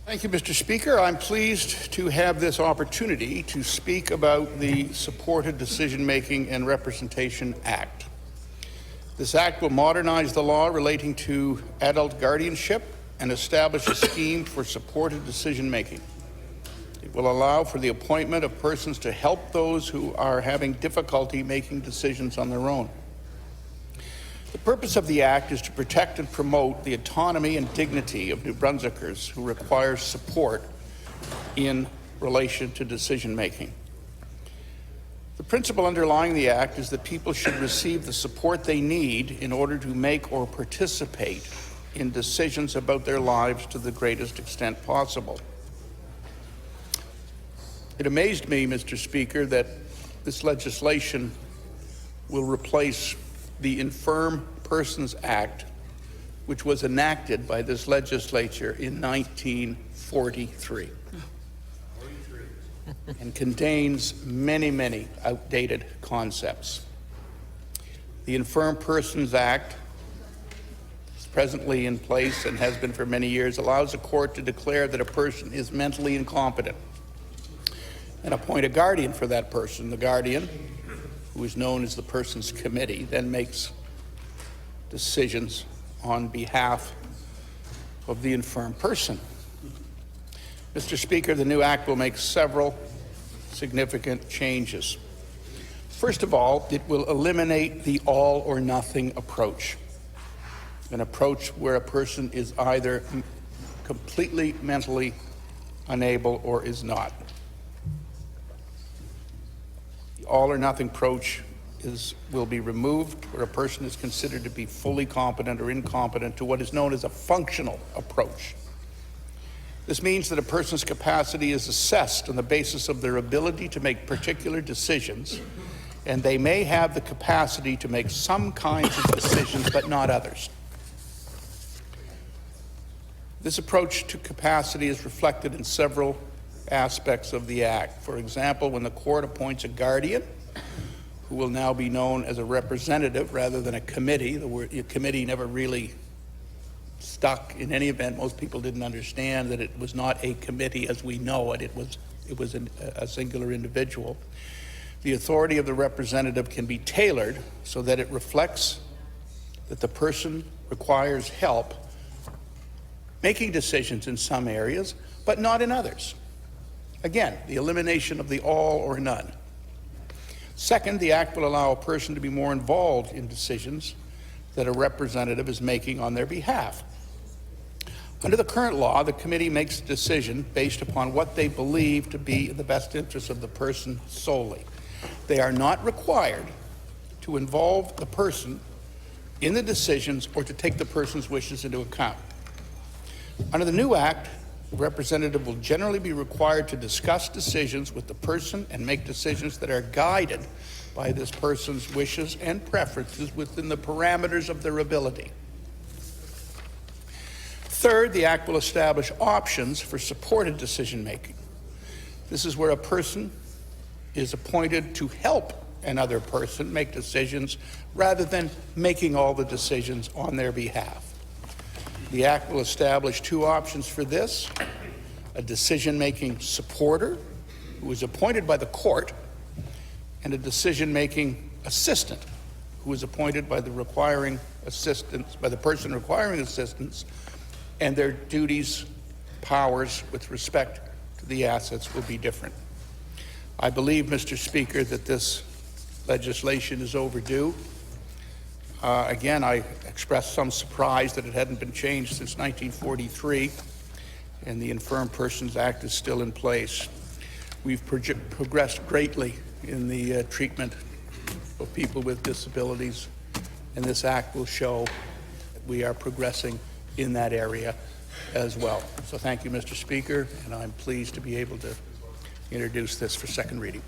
Thank you, Mr. Speaker. I'm pleased to have this opportunity to speak about the Supported Decision-Making and Representation Act. This act will modernize the law relating to adult guardianship and establish a scheme for supported decision-making. It will allow for the appointment of persons to help those who are having difficulty making decisions on their own. The purpose of the Act is to protect and promote the autonomy and dignity of New Brunswickers who require support in relation to decision-making. The principle underlying the Act is that people should receive the support they need in order to make or participate in decisions about their lives to the greatest extent possible. It amazed me, Mr. Speaker, that this legislation will replace the Infirm Persons Act, which was enacted by this legislature in 1943 and contains many, many outdated concepts. The Infirm Persons Act is presently in place and has been for many years, allows a court to declare that a person is mentally incompetent and appoint a guardian for that person. The guardian, who is known as the person's committee, then makes decisions on behalf of the infirm person. Mr. Speaker, the new Act will make several significant changes. First of all, it will eliminate the all or nothing approach, an approach where a person is either completely mentally unable or is not. The all or nothing approach will be removed, where a person is considered to be fully competent or incompetent, to what is known as a functional approach. This means that a person's capacity is assessed on the basis of their ability to make particular decisions, and they may have the capacity to make some kinds of decisions but not others. This approach to capacity is reflected in several aspects of the Act. For example, when the court appoints a guardian, who will now be known as a representative rather than a committee. The word committee never really stuck. In any event, most people didn't understand that it was not a committee as we know it. It was a singular individual. The authority of the representative can be tailored so that it reflects that the person requires help making decisions in some areas, but not in others. Again, the elimination of the all or none. Second, the Act will allow a person to be more involved in decisions that a representative is making on their behalf. Under the current law, the committee makes a decision based upon what they believe to be in the best interest of the person solely. They are not required to involve the person in the decisions or to take the person's wishes into account. Under the new Act, the representative will generally be required to discuss decisions with the person and make decisions that are guided by this person's wishes and preferences within the parameters of their ability. Third, the Act will establish options for supported decision-making. This is where a person is appointed to help another person make decisions rather than making all the decisions on their behalf. The Act will establish two options for this: a decision-making supporter who is appointed by the court, and a decision-making assistant who is appointed by the person requiring assistance, and their duties, powers with respect to the assets will be different. I believe, Mr. Speaker, that this legislation is overdue. Again, I expressed some surprise that it hadn't been changed since 1943, and the Infirm Persons Act is still in place. We've progressed greatly in the treatment of people with disabilities, and this Act will show that we are progressing in that area as well. So thank you, Mr. Speaker, and I'm pleased to be able to introduce this for second reading.